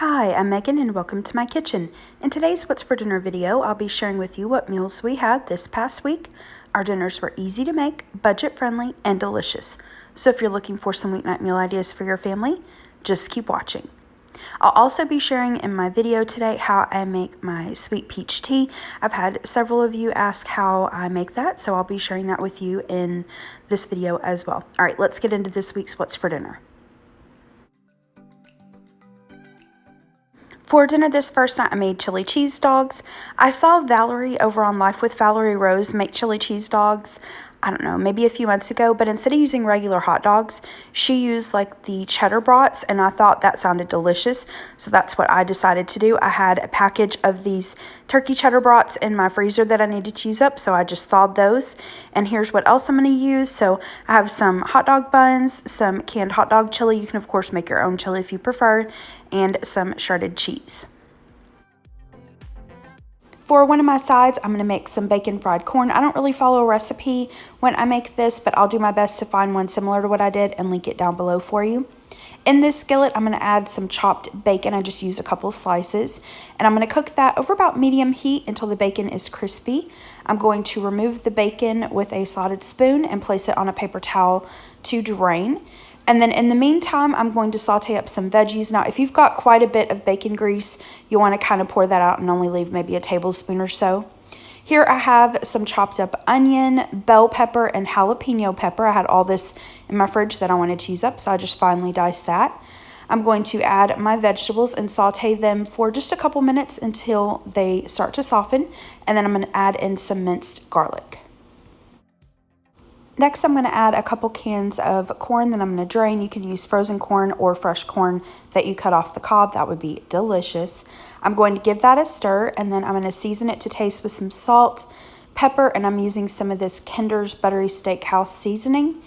Hi, I'm Megan and welcome to my kitchen. In today's What's for Dinner video, I'll be sharing with you what meals we had this past week. Our dinners were easy to make, budget friendly, and delicious. So if you're looking for some weeknight meal ideas for your family, just keep watching. I'll also be sharing in my video today how I make my sweet peach tea. I've had several of you ask how I make that, so I'll be sharing that with you in this video as well. All right, let's get into this week's What's for Dinner. For dinner this first night, I made chili cheese dogs. I saw Valerie over on Life with Valerie Rose make chili cheese dogs, I don't know, maybe a few months ago, but instead of using regular hot dogs, she used like the cheddar brats, and I thought that sounded delicious, so that's what I decided to do. I had a package of these turkey cheddar brats in my freezer that I needed to use up, so I just thawed those, and here's what else I'm going to use. So I have some hot dog buns, some canned hot dog chili, you can of course make your own chili if you prefer, and some shredded cheese. For one of my sides, I'm going to make some bacon fried corn. I don't really follow a recipe when I make this, but I'll do my best to find one similar to what I did and link it down below for you. In this skillet, I'm going to add some chopped bacon. I just use a couple slices, and I'm going to cook that over about medium heat until the bacon is crispy. I'm going to remove the bacon with a slotted spoon and place it on a paper towel to drain. And then in the meantime, I'm going to saute up some veggies. Now, if you've got quite a bit of bacon grease, you want to kind of pour that out and only leave maybe a tablespoon or so. Here I have some chopped up onion, bell pepper, and jalapeno pepper. I had all this in my fridge that I wanted to use up, so I just finely diced that. I'm going to add my vegetables and saute them for just a couple minutes until they start to soften. And then I'm going to add in some minced garlic. Next, I'm going to add a couple cans of corn that I'm going to drain. You can use frozen corn or fresh corn that you cut off the cob. That would be delicious. I'm going to give that a stir, and then I'm going to season it to taste with some salt, pepper, and I'm using some of this Kinder's Buttery Steakhouse seasoning.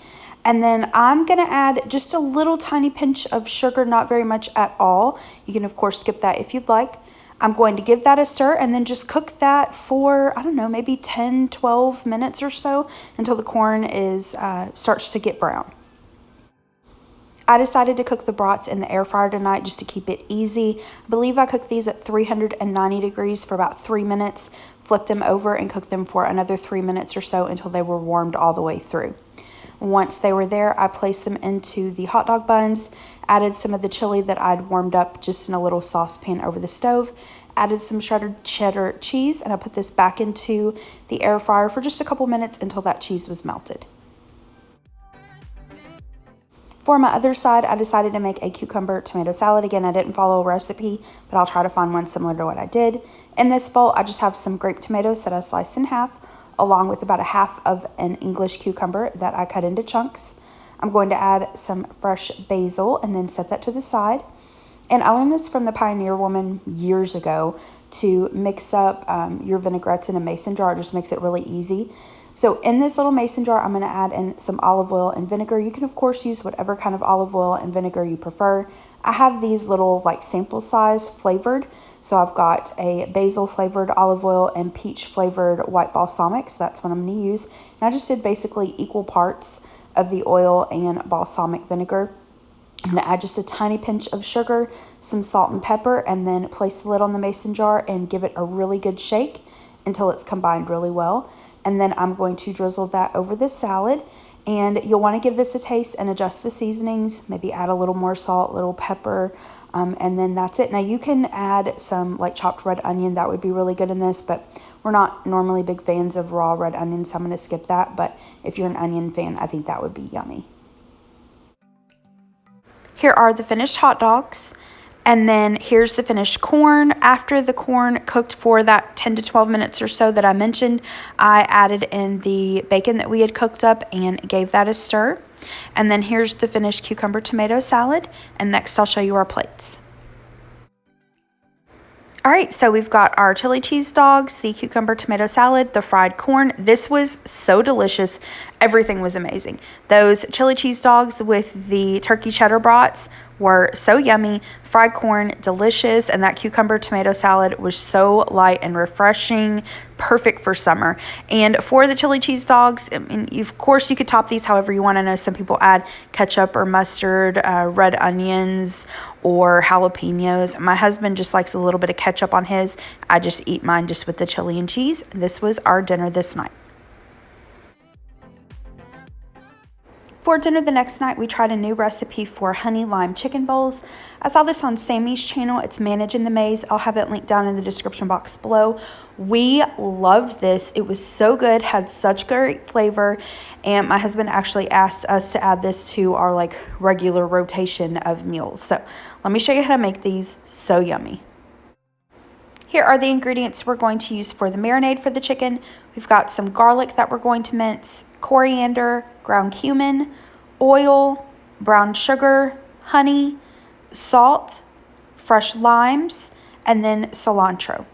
And then I'm going to add just a little tiny pinch of sugar, not very much at all. You can, of course, skip that if you'd like. I'm going to give that a stir and then just cook that for, I don't know, maybe 10, 12 minutes or so until the corn starts to get brown. I decided to cook the brats in the air fryer tonight just to keep it easy. I believe I cooked these at 390 degrees for about 3 minutes, flipped them over and cooked them for another 3 minutes or so until they were warmed all the way through. Once they were there, I placed them into the hot dog buns, added some of the chili that I'd warmed up just in a little saucepan over the stove, added some shredded cheddar cheese, and I put this back into the air fryer for just a couple minutes until that cheese was melted. For my other side, I decided to make a cucumber tomato salad. Again, I didn't follow a recipe, but I'll try to find one similar to what I did. In this bowl, I just have some grape tomatoes that I sliced in half, along with about a half of an English cucumber that I cut into chunks. I'm going to add some fresh basil and then set that to the side. And I learned this from the Pioneer woman years ago to mix up your vinaigrettes in a mason jar. It just makes it really easy. So in this little mason jar, I'm going to add in some olive oil and vinegar. You can, of course, use whatever kind of olive oil and vinegar you prefer. I have these little like sample size flavored. So I've got a basil flavored olive oil and peach flavored white balsamic. So that's what I'm going to use. And I just did basically equal parts of the oil and balsamic vinegar. I'm going to add just a tiny pinch of sugar, some salt and pepper, and then place the lid on the mason jar and give it a really good shake until it's combined really well. And then I'm going to drizzle that over the salad. And you'll want to give this a taste and adjust the seasonings, maybe add a little more salt, a little pepper, and then that's it. Now you can add some like chopped red onion. That would be really good in this, but we're not normally big fans of raw red onion, so I'm going to skip that. But if you're an onion fan, I think that would be yummy. Here are the finished hot dogs. And then here's the finished corn. After the corn cooked for that 10 to 12 minutes or so that I mentioned, I added in the bacon that we had cooked up and gave that a stir. And then here's the finished cucumber tomato salad. And next I'll show you our plates. All right, so we've got our chili cheese dogs, the cucumber tomato salad, the fried corn. This was so delicious. Everything was amazing. Those chili cheese dogs with the turkey cheddar brats were so yummy. Fried corn, delicious, and that cucumber tomato salad was so light and refreshing, perfect for summer. And for the chili cheese dogs, I mean, of course you could top these however you want. I know some people add ketchup or mustard, red onions, or jalapenos. My husband just likes a little bit of ketchup on his. I just eat mine just with the chili and cheese. This was our dinner this night. For dinner the next night, we tried a new recipe for honey lime chicken bowls. I saw this on Sammy's channel. It's Managing the Maze. I'll have it linked down in the description box below. We loved this. It was so good, had such great flavor, and my husband actually asked us to add this to our like regular rotation of meals. So let me show you how to make these. So yummy. Here are the ingredients we're going to use for the marinade for the chicken. We've got some garlic that we're going to mince, coriander, ground cumin, oil, brown sugar, honey, salt, fresh limes, and then cilantro.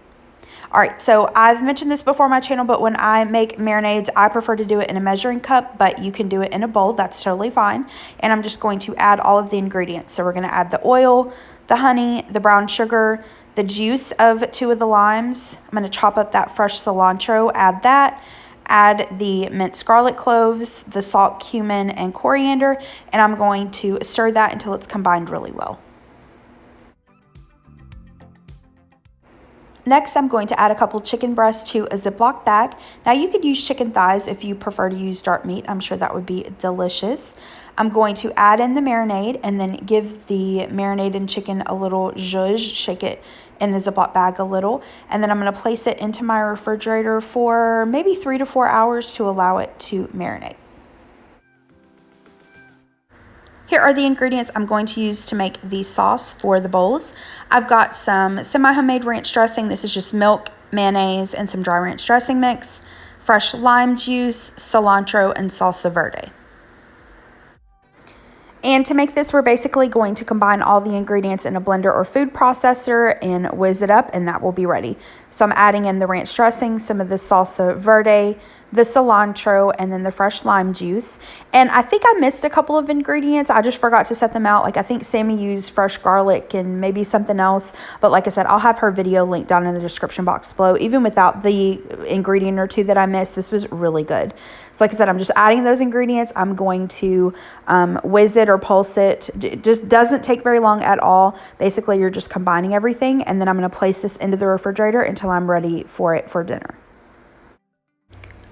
All right, so I've mentioned this before on my channel, but when I make marinades, I prefer to do it in a measuring cup, but you can do it in a bowl. That's totally fine. And I'm just going to add all of the ingredients. So we're going to add the oil, the honey, the brown sugar, the juice of 2 of the limes. I'm going to chop up that fresh cilantro, add that. Add the minced garlic cloves, the salt, cumin, and coriander, and I'm going to stir that until it's combined really well. Next, I'm going to add a couple chicken breasts to a Ziploc bag. Now, you could use chicken thighs if you prefer to use dark meat. I'm sure that would be delicious. I'm going to add in the marinade and then give the marinated chicken a little zhuzh, shake it in the Ziploc bag a little. And then I'm going to place it into my refrigerator for maybe 3 to 4 hours to allow it to marinate. Here are the ingredients I'm going to use to make the sauce for the bowls. I've got some semi-homemade ranch dressing. This is just milk, mayonnaise, and some dry ranch dressing mix, fresh lime juice, cilantro, and salsa verde. And to make this, we're basically going to combine all the ingredients in a blender or food processor and whiz it up, and that will be ready. So I'm adding in the ranch dressing, some of the salsa verde, the cilantro, and then the fresh lime juice. And I think I missed a couple of ingredients. I just forgot to set them out. Like I think Sammy used fresh garlic and maybe something else. But like I said, I'll have her video linked down in the description box below. Even without the ingredient or two that I missed, this was really good. So like I said, I'm just adding those ingredients. I'm going to whiz it or pulse it. It just doesn't take very long at all. Basically, you're just combining everything. And then I'm going to place this into the refrigerator until I'm ready for it for dinner.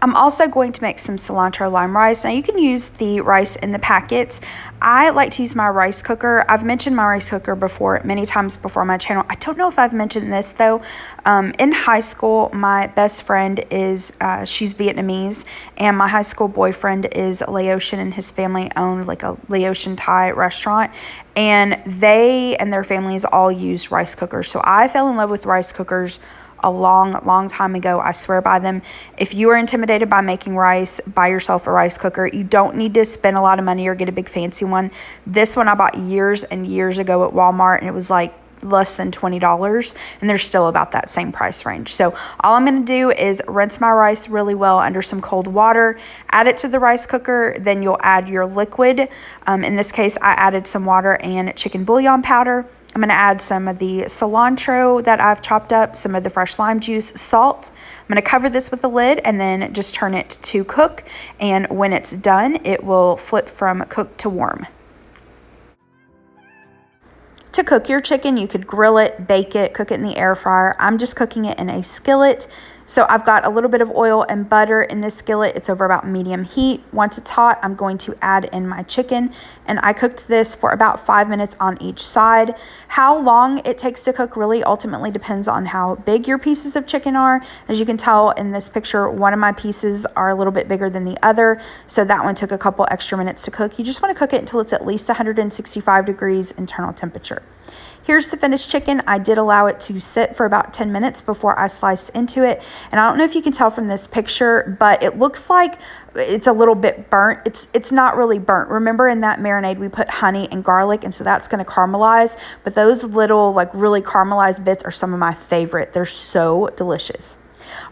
I'm also going to make some cilantro lime rice. Now you can use the rice in the packets. I like to use my rice cooker. I've mentioned my rice cooker before, many times before on my channel. I don't know if I've mentioned this though. In high school, my best friend is, she's Vietnamese, and my high school boyfriend is Laotian, and his family owned like a Laotian Thai restaurant. And they and their families all use rice cookers. So I fell in love with rice cookers a long time ago. I swear by them. If you are intimidated by making rice, buy yourself a rice cooker. You don't need to spend a lot of money or get a big fancy one. This one I bought years and years ago at Walmart, and it was like less than $20, and they're still about that same price range. So all I'm going to do is rinse my rice really well under some cold water, add it to the rice cooker, then you'll add your liquid. In this case, I added some water and chicken bouillon powder. I'm going to add some of the cilantro that I've chopped up, some of the fresh lime juice, salt. I'm going to cover this with a lid and then just turn it to cook. And when it's done, it will flip from cooked to warm. To cook your chicken, you could grill it, bake it, cook it in the air fryer. I'm just cooking it in a skillet. So I've got a little bit of oil and butter in this skillet. It's over about medium heat. Once it's hot, I'm going to add in my chicken, and I cooked this for about 5 minutes on each side. How long it takes to cook really ultimately depends on how big your pieces of chicken are. As you can tell in this picture, one of my pieces are a little bit bigger than the other, so that one took a couple extra minutes to cook. You just want to cook it until it's at least 165 degrees internal temperature. Here's the finished chicken. I did allow it to sit for about 10 minutes before I sliced into it. And I don't know if you can tell from this picture, but it looks like it's a little bit burnt. It's not really burnt. Remember in that marinade, we put honey and garlic, and so that's going to caramelize. But those little like really caramelized bits are some of my favorite. They're so delicious.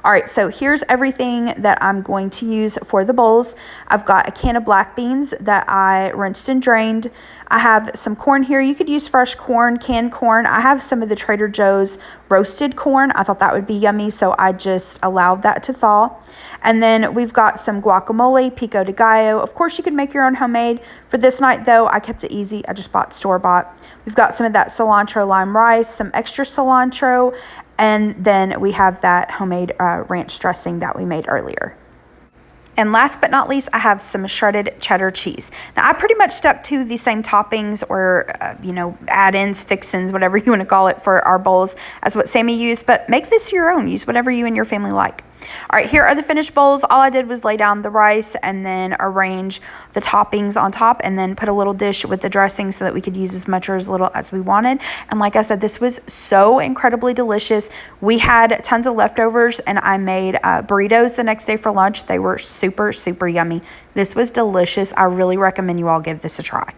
All right, so here's everything that I'm going to use for the bowls. I've got a can of black beans that I rinsed and drained. I have some corn here. You could use fresh corn, canned corn. I have some of the Trader Joe's roasted corn. I thought that would be yummy, so I just allowed that to thaw. And then we've got some guacamole, pico de gallo. Of course, you could make your own homemade. For this night, though, I kept it easy. I just bought store-bought. We've got some of that cilantro lime rice, some extra cilantro, and then we have that homemade ranch dressing that we made earlier. And last but not least, I have some shredded cheddar cheese. Now, I pretty much stuck to the same toppings or, add-ins, fix-ins, whatever you want to call it for our bowls as what Sammy used, but make this your own. Use whatever you and your family like. All right, here are the finished bowls. All I did was lay down the rice and then arrange the toppings on top and then put a little dish with the dressing so that we could use as much or as little as we wanted. And like I said, this was so incredibly delicious. We had tons of leftovers and I made burritos the next day for lunch. They were super, super yummy. This was delicious. I really recommend you all give this a try.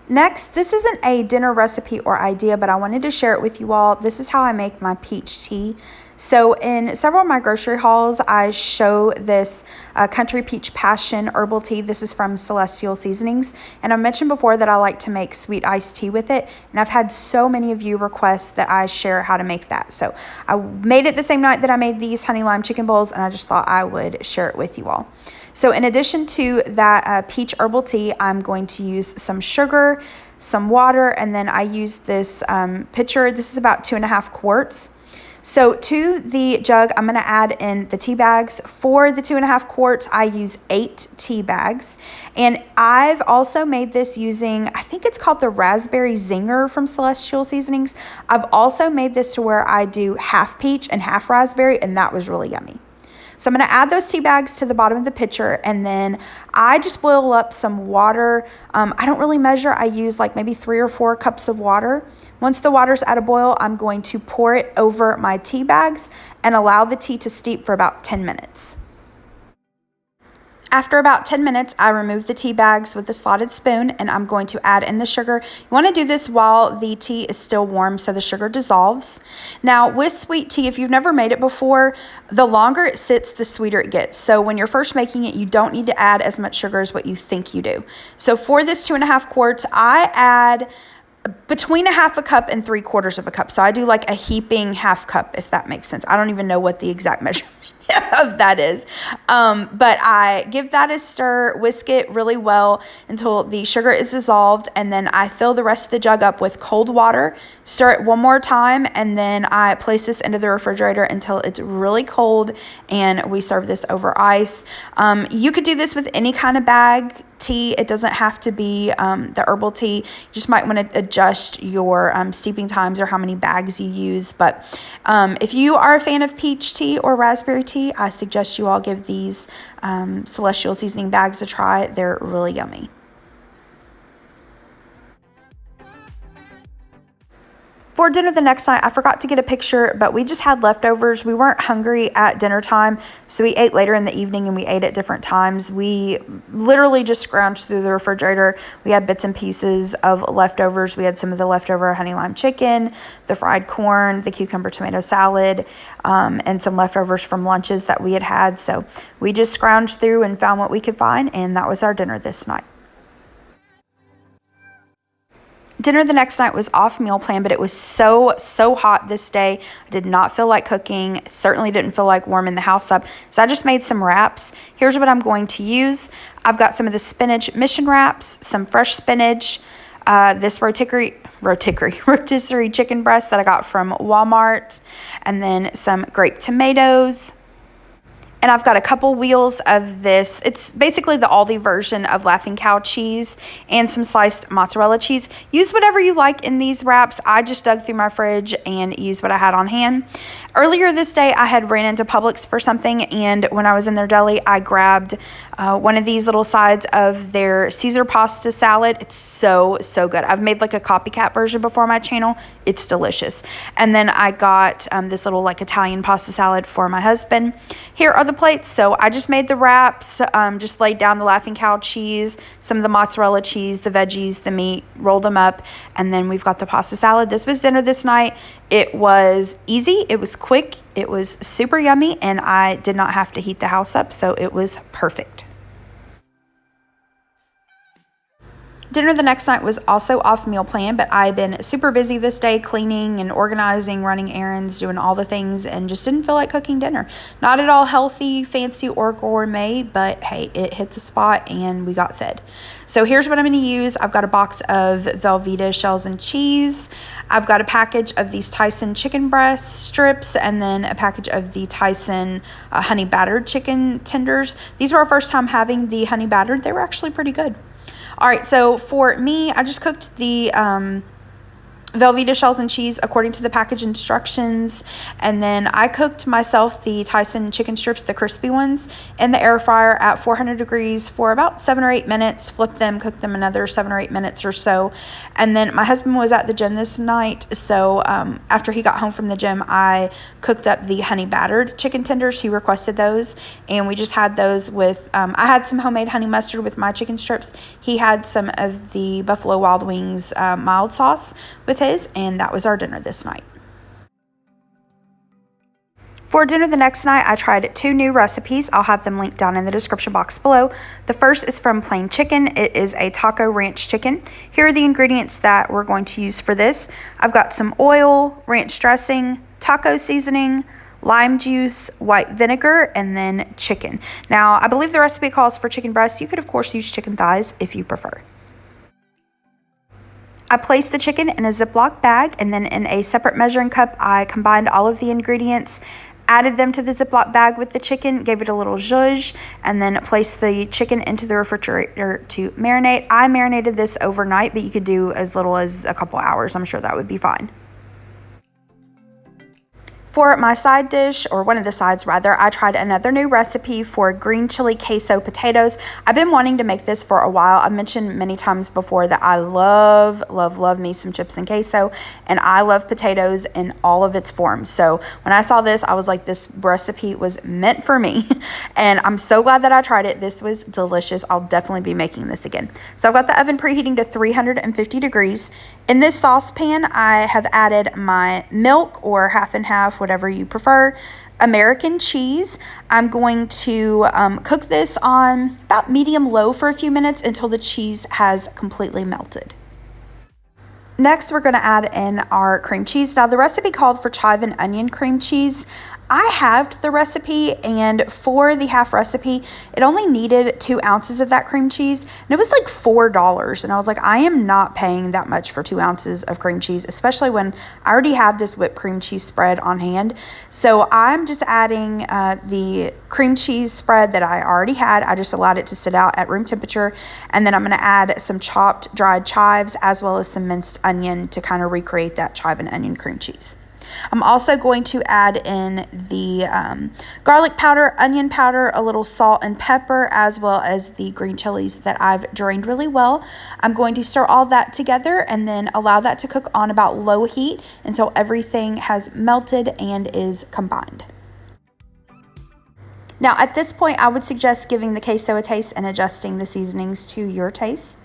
Next, this isn't a dinner recipe or idea, but I wanted to share it with you all. This is how I make my peach tea. So in several of my grocery hauls, I show this Country Peach Passion herbal tea. This is from Celestial Seasonings. And I mentioned before that I like to make sweet iced tea with it. And I've had so many of you request that I share how to make that. So I made it the same night that I made these honey lime chicken bowls, and I just thought I would share it with you all. So in addition to that peach herbal tea, I'm going to use some sugar, some water, and then I use this pitcher. This is about 2.5 quarts. So to the jug, I'm going to add in the tea bags. For the 2.5 quarts, I use 8 tea bags. And I've also made this using, I think it's called the Raspberry Zinger from Celestial Seasonings. I've also made this to where I do half peach and half raspberry, and that was really yummy. So I'm going to add those tea bags to the bottom of the pitcher, and then I just boil up some water. I don't really measure. I use like maybe 3 or 4 cups of water. Once the water's at a boil, I'm going to pour it over my tea bags and allow the tea to steep for about 10 minutes. After about 10 minutes, I remove the tea bags with the slotted spoon, and I'm going to add in the sugar. You want to do this while the tea is still warm so the sugar dissolves. Now, with sweet tea, if you've never made it before, the longer it sits, the sweeter it gets. So when you're first making it, you don't need to add as much sugar as what you think you do. So for this 2.5 quarts, I add between 1/2 cup and 3/4 of a cup. So I do like a heaping half cup, if that makes sense. I don't even know what the exact measurement of that is. But I give that a stir, whisk it really well until the sugar is dissolved. And then I fill the rest of the jug up with cold water, stir it one more time, and then I place this into the refrigerator until it's really cold, and we serve this over ice. You could do this with any kind of bag tea. It doesn't have to be the herbal tea. You just might want to adjust your steeping times or how many bags you use. But if you are a fan of peach tea or raspberry tea, I suggest you all give these Celestial Seasoning bags a try. They're really yummy. For dinner the next night, I forgot to get a picture, but we just had leftovers. We weren't hungry at dinner time, so we ate later in the evening, and we ate at different times. We literally just scrounged through the refrigerator. We had bits and pieces of leftovers. We had some of the leftover honey lime chicken, the fried corn, the cucumber tomato salad, and some leftovers from lunches that we had had. So we just scrounged through and found what we could find, and that was our dinner this night. Dinner the next night was off meal plan, but it was so hot this day. I did not feel like cooking. Certainly didn't feel like warming the house up. So I just made some wraps. Here's what I'm going to use. I've got some of the spinach mission wraps, some fresh spinach, this rotisserie chicken breast that I got from Walmart, and then some grape tomatoes. And I've got a couple wheels of this. It's basically the Aldi version of Laughing Cow cheese and some sliced mozzarella cheese. Use whatever you like in these wraps. I just dug through my fridge and used what I had on hand. Earlier this day, I had ran into Publix for something, and when I was in their deli, I grabbed one of these little sides of their Caesar pasta salad. It's so good. I've made like a copycat version before on my channel. It's delicious. And then I got this little like Italian pasta salad for my husband. Here are the the plates. So I just made the wraps, just laid down the Laughing Cow cheese, some of the mozzarella cheese, the veggies, the meat, rolled them up, and then we've got the pasta salad. This was dinner this night. It was easy, it was quick, it was super yummy, and I did not have to heat the house up, so it was perfect. Dinner the next night was also off meal plan, but I've been super busy this day, cleaning and organizing, running errands, doing all the things, and just didn't feel like cooking dinner. Not at all healthy, fancy, or gourmet, but hey, it hit the spot and we got fed. So here's what I'm going to use. I've got a box of Velveeta shells and cheese. I've got a package of these Tyson chicken breast strips, and then a package of the Tyson honey battered chicken tenders. These were our first time having the honey battered. They were actually pretty good. All right, so for me, I just cooked the Velveeta shells and cheese according to the package instructions, and then I cooked myself the Tyson chicken strips, the crispy ones, in the air fryer at 400 degrees for about 7 or 8 minutes. Flipped them, cooked them another 7 or 8 minutes or so, and then my husband was at the gym this night, so after he got home from the gym, I cooked up the honey battered chicken tenders. He requested those, and we just had those with I had some homemade honey mustard with my chicken strips. He had some of the Buffalo Wild Wings mild sauce with his, and that was our dinner this night. For dinner the next night, I tried 2 new recipes. I'll have them linked down in the description box below. The first is from Plain Chicken. It is a taco ranch chicken. Here are the ingredients that we're going to use for this. I've got some oil, ranch dressing, taco seasoning, lime juice, white vinegar, and then chicken. Now, I believe the recipe calls for chicken breasts. You could, of course, use chicken thighs if you prefer. I placed the chicken in a Ziploc bag, and then in a separate measuring cup, I combined all of the ingredients, added them to the Ziploc bag with the chicken, gave it a little zhuzh, and then placed the chicken into the refrigerator to marinate. I marinated this overnight, but you could do as little as a couple hours. I'm sure that would be fine. For my side dish, or one of the sides rather, I tried another new recipe for green chili queso potatoes. I've been wanting to make this for a while. I've mentioned many times before that I love me some chips and queso, and I love potatoes in all of its forms. So when I saw this, I was like, this recipe was meant for me, and I'm so glad that I tried it. This was delicious. I'll definitely be making this again. So I've got the oven preheating to 350 degrees. In this saucepan, I have added my milk, or half and half, whatever you prefer, American cheese. I'm going to cook this on about medium-low for a few minutes until the cheese has completely melted. Next, we're going to add in our cream cheese. Now, the recipe called for chive and onion cream cheese. I halved the recipe, and for the half recipe, it only needed 2 ounces of that cream cheese, and it was like $4. And I was like, I am not paying that much for 2 ounces of cream cheese, especially when I already had this whipped cream cheese spread on hand. So I'm just adding the cream cheese spread that I already had. I just allowed it to sit out at room temperature, and then I'm going to add some chopped dried chives as well as some minced onion to kind of recreate that chive and onion cream cheese. I'm also going to add in the garlic powder, onion powder, a little salt and pepper, as well as the green chilies that I've drained really well. I'm going to stir all that together and then allow that to cook on about low heat until everything has melted and is combined. Now, at this point, I would suggest giving the queso a taste and adjusting the seasonings to your taste.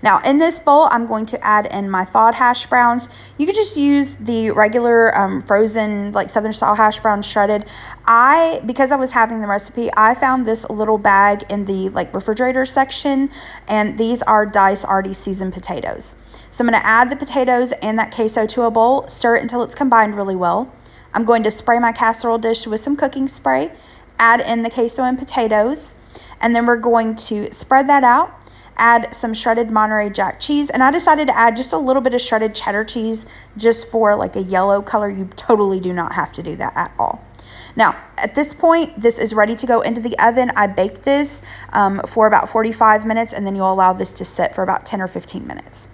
Now, in this bowl, I'm going to add in my thawed hash browns. You could just use the regular frozen, like Southern style hash browns shredded. Because I was having the recipe, I found this little bag in the refrigerator section, and these are diced already seasoned potatoes. So I'm going to add the potatoes and that queso to a bowl, stir it until it's combined really well. I'm going to spray my casserole dish with some cooking spray, add in the queso and potatoes, and then we're going to spread that out. Add some shredded Monterey Jack cheese, and I decided to add just a little bit of shredded cheddar cheese just for like a yellow color. You totally do not have to do that at all. Now, at this point, this is ready to go into the oven. I baked this for about 45 minutes, and then you'll allow this to sit for about 10 or 15 minutes.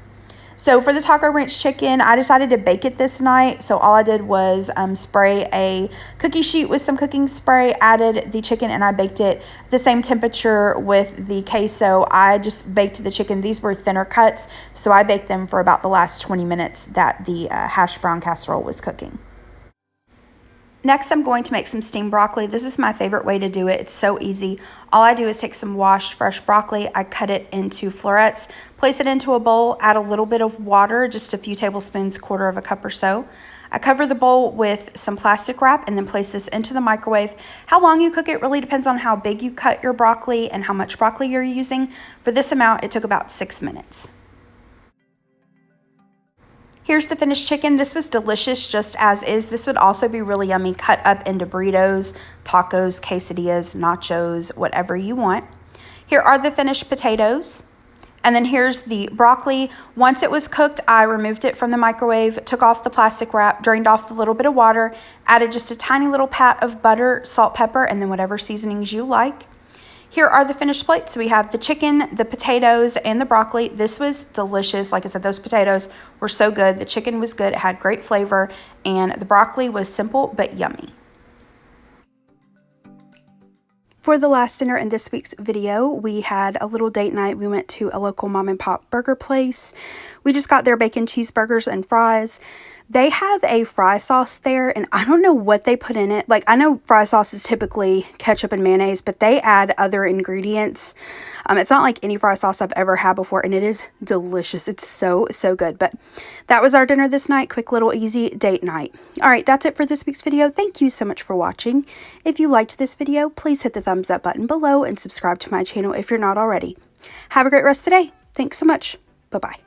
So for the taco ranch chicken, I decided to bake it this night. So all I did was spray a cookie sheet with some cooking spray, added the chicken, and I baked it at the same temperature with the queso. I just baked the chicken. These were thinner cuts, so I baked them for about the last 20 minutes that the hash brown casserole was cooking. Next, I'm going to make some steamed broccoli. This is my favorite way to do it. It's so easy. All I do is take some washed fresh broccoli. I cut it into florets, place it into a bowl, add a little bit of water, just a few tablespoons, quarter of a cup or so. I cover the bowl with some plastic wrap and then place this into the microwave. How long you cook it really depends on how big you cut your broccoli and how much broccoli you're using. For this amount, it took about 6 minutes. Here's the finished chicken. This was delicious just as is. This would also be really yummy cut up into burritos, tacos, quesadillas, nachos, whatever you want. Here are the finished potatoes. And then here's the broccoli. Once it was cooked, I removed it from the microwave, took off the plastic wrap, drained off a little bit of water, added just a tiny little pat of butter, salt, pepper, and then whatever seasonings you like. Here are the finished plates. So we have the chicken, the potatoes, and the broccoli. This was delicious. Like I said, those potatoes were so good. The chicken was good. It had great flavor. And the broccoli was simple but yummy. For the last dinner in this week's video, we had a little date night. We went to a local mom and pop burger place. We just got their bacon cheeseburgers and fries. They have a fry sauce there, and I don't know what they put in it. Like, I know fry sauce is typically ketchup and mayonnaise, but they add other ingredients. It's not like any fry sauce I've ever had before, and it is delicious. It's so, so good. But that was our dinner this night. Quick little easy date night. All right, that's it for this week's video. Thank you so much for watching. If you liked this video, please hit the thumbs up button below and subscribe to my channel if you're not already. Have a great rest of the day. Thanks so much. Bye-bye.